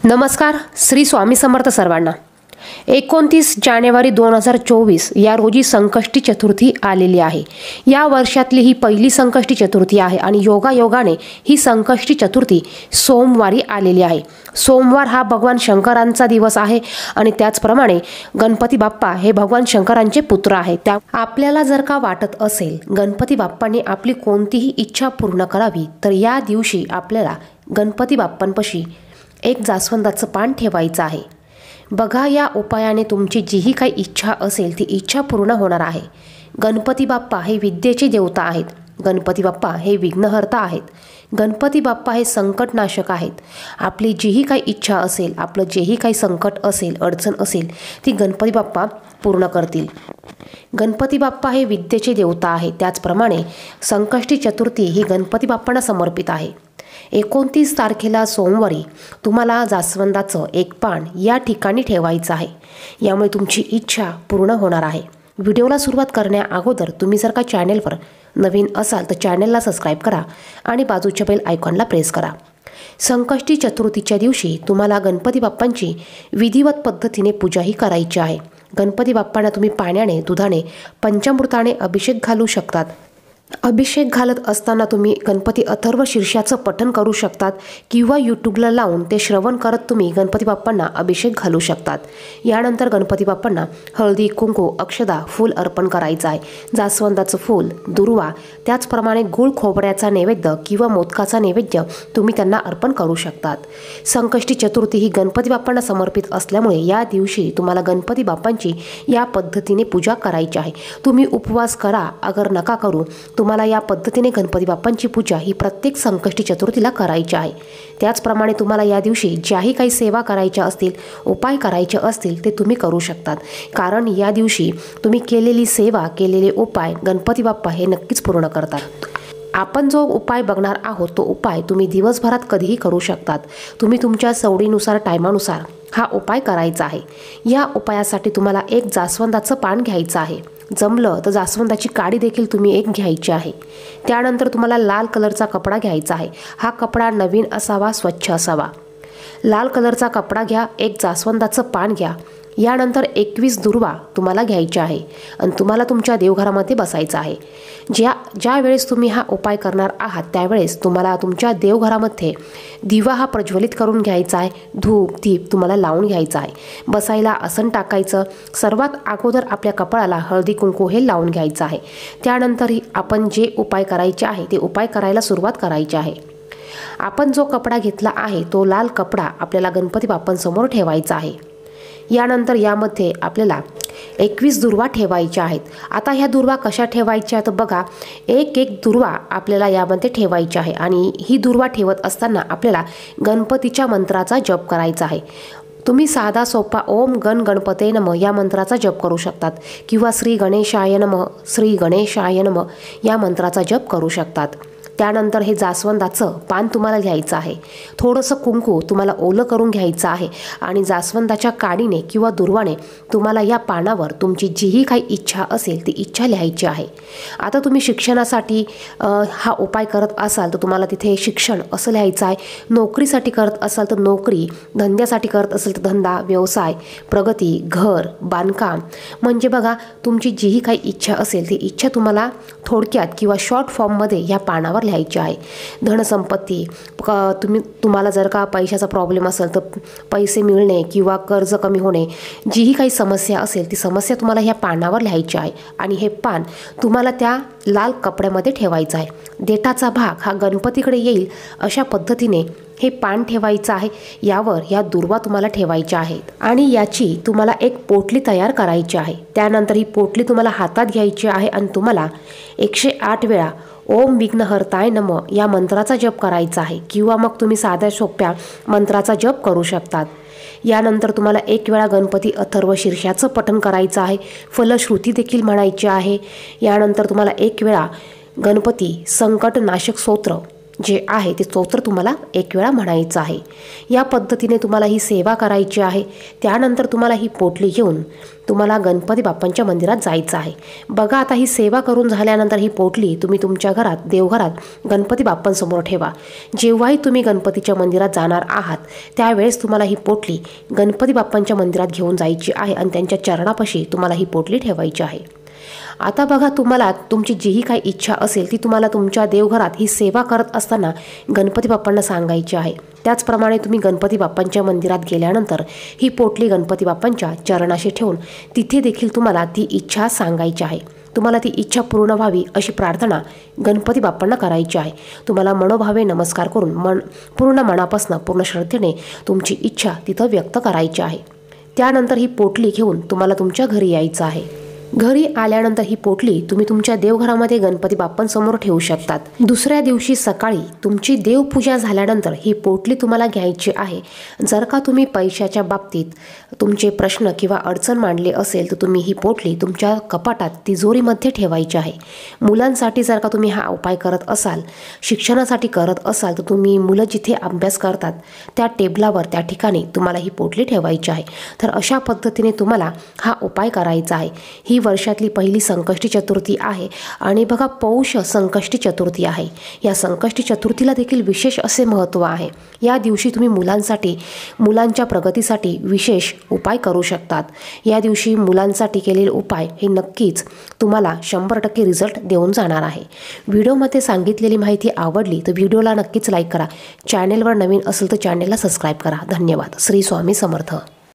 नमस्कार. श्री स्वामी समर्थ सर्वांना. 29 जानेवारी 2024 या रोजी संकष्टी चतुर्थी आलेली आहे. या वर्षातली ही पहिली संकष्टी चतुर्थी आहे आणि योगायोगाने ही संकष्टी चतुर्थी सोमवारी आलेली आहे. सोमवार हा भगवान शंकरांचा दिवस आहे आणि त्याचप्रमाणे गणपती बाप्पा हे भगवान शंकरांचे पुत्र आहेत. त्या आपल्याला जर का वाटत असेल गणपती बाप्पांनी आपली कोणतीही इच्छा पूर्ण करावी तर या दिवशी आपल्याला गणपती बाप्पांपाशी एक जास्वंदाचं पान ठेवायचं आहे. बघा, या उपायाने तुमची जीही काही इच्छा असेल ती इच्छा पूर्ण होणार आहे. गणपती बाप्पा हे विद्येचे देवता आहेत. गणपती बाप्पा हे विघ्नहर्ता आहेत. गणपती बाप्पा हे संकटनाशक आहेत. आपली जीही काही इच्छा असेल, आपलं जेही काही संकट असेल, अडचण असेल ती गणपती बाप्पा पूर्ण करतील. गणपती बाप्पा हे विद्येचे देवता आहेत. त्याचप्रमाणे संकष्टी चतुर्थी ही गणपती बाप्पांना समर्पित आहे. 29 तारखेला सोमवारी तुम्हाला जास्वंदाचं एक पान या ठिकाणी ठेवायचं आहे. यामुळे तुमची इच्छा पूर्ण होणार आहे. व्हिडिओला सुरुवात करण्या अगोदर तुम्ही जर का चॅनेलवर नवीन असाल तर चॅनेलला सबस्क्राईब करा आणि बाजूच्या बेल आयकॉनला प्रेस करा. संकष्टी चतुर्थीच्या दिवशी तुम्हाला गणपती बाप्पांची विधिवत पद्धतीने पूजाही करायची आहे. गणपती बाप्पांना तुम्ही पाण्याने, दुधाने, पंचामृताने अभिषेक घालू शकतात. अभिषेक घालत असताना तुम्ही गणपती अथर्व शीर्षाचं पठण करू शकतात किंवा यूट्यूबला लावून ते श्रवण करत तुम्ही गणपती बाप्पांना अभिषेक घालू शकतात. यानंतर गणपती बाप्पांना हळदी, कुंकू, अक्षदा, फूल अर्पण करायचं आहे. जास्वंदाचं फूल, दुर्वा, त्याचप्रमाणे गुळ खोबऱ्याचा नैवेद्य किंवा मोदकाचा नैवेद्य तुम्ही त्यांना अर्पण करू शकतात. संकष्टी चतुर्थी ही गणपती बाप्पांना समर्पित असल्यामुळे या दिवशी तुम्हाला गणपती बाप्पांची या पद्धतीने पूजा करायची आहे. तुम्ही उपवास करा अगर नका करू, तुम्हाला या पद्धतीने गणपती बाप्पांची पूजा ही प्रत्येक संकष्टी चतुर्थीला करायची आहे. त्याचप्रमाणे तुम्हाला या दिवशी ज्याही काही सेवा करायच्या असतील, उपाय करायचे असतील ते तुम्ही करू शकतात. कारण या दिवशी तुम्ही केलेली सेवा, केलेले उपाय गणपती बाप्पा हे नक्कीच पूर्ण करतात. आपण जो उपाय बघणार आहोत तो उपाय तुम्ही दिवसभरात कधीही करू शकतात. तुम्ही तुमच्या सवडीनुसार, टायमानुसार हा उपाय करायचा आहे. या उपायासाठी तुम्हाला एक जास्वंदाचं पान घ्यायचं आहे. जमलं तर जास्वंदाची काडी देखील तुम्ही एक घ्यायची आहे. त्यानंतर तुम्हाला लाल कलरचा कपडा घ्यायचा आहे. हा कपडा नवीन असावा, स्वच्छ असावा. लाल कलरचा कपडा घ्या, एक जास्वंदाचं पान घ्या. यानंतर 21 दुर्वा तुम्हाला घ्यायच्या आहे आणि तुम्हाला तुमच्या देवघरामध्ये बसायचं आहे. ज्या वेळेस तुम्ही हा उपाय करणार आहात त्यावेळेस तुम्हाला तुमच्या देवघरामध्ये दिवा हा प्रज्वलित करून घ्यायचा आहे. धूप, दीप तुम्हाला लावून घ्यायचा आहे. बसायला आसन टाकायचं. सर्वात अगोदर आपल्या कपाळाला हळदी, कुंकू हे लावून घ्यायचं आहे. त्यानंतर आपण जे उपाय करायचे आहे ते उपाय करायला सुरुवात करायची आहे. आपण जो कपडा घेतला आहे तो लाल कपडा आपल्याला गणपती बाप्पांसमोर ठेवायचा आहे. यानंतर यामध्ये आपल्याला 21 दुर्वा ठेवायच्या आहेत. आता ह्या दुर्वा कशा ठेवायच्या तर बघा, एक दुर्वा आपल्याला यामध्ये ठेवायची आहे आणि ही दुर्वा ठेवत असताना आपल्याला गणपतीच्या मंत्राचा जप करायचा आहे. तुम्ही साधा सोपा ओम गण गणपते नमः या मंत्राचा जप करू शकतात किंवा श्री गणेशाय नमः, श्री गणेशाय नमः या मंत्राचा जप करू शकतात. त्यानंतर हे जास्वंदाचं पान तुम्हाला घ्यायचं आहे. थोडंसं कुंकू तुम्हाला ओलं करून घ्यायचं आहे आणि जास्वंदाच्या काडीने किंवा दुर्वाने तुम्हाला या पानावर तुमची जीही काही इच्छा असेल ती इच्छा लिहायची आहे. आता तुम्ही शिक्षणासाठी हा उपाय करत असाल तर तुम्हाला तिथे शिक्षण असं लिहायचं आहे. नोकरीसाठी करत असाल तर नोकरी, धंद्यासाठी करत असेल तर धंदा, व्यवसाय, प्रगती, घर, बांधकाम, म्हणजे बघा तुमची जीही काही इच्छा असेल ती इच्छा तुम्हाला थोडक्यात किंवा शॉर्ट फॉर्ममध्ये या पानावर लिहायची आहे. धनसंपत्ती, तुम्हाला जर का पैशाचा प्रॉब्लेम असेल तर पैसे मिळणे किंवा कर्ज कमी होणे, जीही काही समस्या असेल ती समस्या तुम्हाला ह्या पानावर लिहायची आहे आणि हे पान तुम्हाला त्या लाल कपड्यामध्ये ठेवायचं आहे. देठाचा भाग हा गणपतीकडे येईल अशा पद्धतीने हे पान ठेवायचं आहे. यावर या दुर्वा तुम्हाला ठेवायच्या आहेत आणि याची तुम्हाला एक पोटली तयार करायची आहे. त्यानंतर ही पोटली तुम्हाला हातात घ्यायची आहे आणि तुम्हाला 108 वेळा ओम विघ्नहर्ताय नमः या मंत्राचा जप करायचा आहे किंवा मग तुम्ही साध्या सोप्या मंत्राचा जप करू शकतात. यानंतर तुम्हाला 1 वेळा गणपती अथर्व शीर्षाचं पठण करायचं आहे. फलश्रुती देखील म्हणायची आहे. यानंतर तुम्हाला 1 वेळा गणपती संकटनाशक स्तोत्र जे आहे ते स्तोत्र तुम्हाला एक वेळा म्हणायचं आहे। या पद्धतीने तुम्हाला ही सेवा करायची आहे। त्यानंतर तुम्हाला ही पोटली घेऊन तुम्हाला गणपती बाप्पांच्या मंदिरात जायचं आहे। बघा, आता ही सेवा करून झाल्यानंतर ही पोटली तुम्ही तुमच्या घरात, देवघरात गणपती बाप्पांसमोर ठेवा। जेव्हाही तुम्ही गणपतीच्या मंदिरात जाणार आहात त्यावेळेस तुम्हाला ही पोटली गणपती बाप्पांच्या मंदिरात घेऊन जायची आहे आणि त्यांच्या चरणापाशी तुम्हाला ही पोटली ठेवायची आहे। आता बघा, तुम्हाला तुमची जीही काही इच्छा असेल ती तुम्हाला तुमच्या देवघरात ही सेवा करत असताना गणपती बाप्पांना सांगायची आहे। त्याचप्रमाणे तुम्ही गणपती बाप्पांच्या मंदिरात गेल्यानंतर ही पोटली गणपती बाप्पांच्या चरणाशी ठेवून तिथे देखील तुम्हाला ती इच्छा सांगायची आहे। तुम्हाला ती इच्छा पूर्ण व्हावी अशी प्रार्थना गणपती बाप्पांना करायची आहे। तुम्हाला मनोभावे नमस्कार करून पूर्ण मनापासून, पूर्ण श्रद्धेने तुमची इच्छा तिथं व्यक्त करायची आहे। त्यानंतर ही पोटली घेऊन तुम्हाला तुमच्या घरी यायचं आहे। घरी आल्यानंतर ही पोटली तुम्ही तुमच्या देवघरामध्ये गणपती बाप्पांसमोर ठेवू शकतात। दुसऱ्या दिवशी सकाळी तुमची देवपूजा झाल्यानंतर ही पोटली तुम्हाला घ्यायची आहे। जर का तुम्ही पैशाच्या बाबतीत तुमचे प्रश्न किंवा अडचण मांडले असेल तर तुम्ही ही पोटली तुमच्या कपाटात तिजोरीमध्ये ठेवायची आहे। मुलांसाठी जर का तुम्ही हा उपाय करत असाल, शिक्षणासाठी करत असाल, तर तुम्ही मुलं जिथे अभ्यास करतात त्या टेबलावर, त्या ठिकाणी तुम्हाला ही पोटली ठेवायची आहे। तर अशा पद्धतीने तुम्हाला हा उपाय करायचा आहे। ही वर्षातली पहिली संकष्टी चतुर्थी आहे आणि बघा, पौष संकष्टी चतुर्थी आहे। या संकष्टी चतुर्थीला देखील विशेष असे महत्त्व आहे। या दिवशी तुम्ही मुलांसाठी, मुलांच्या प्रगतीसाठी विशेष उपाय करू शकतात। या दिवशी मुलांसाठी केलेले उपाय हे नक्कीच तुम्हाला 100% रिझल्ट देऊन जाणार आहे। व्हिडिओमध्ये सांगितलेली माहिती आवडली तर व्हिडिओला नक्कीच लाईक करा। चॅनेलवर नवीन असेल तर चॅनेलला सबस्क्राईब करा। धन्यवाद। श्री स्वामी समर्थ।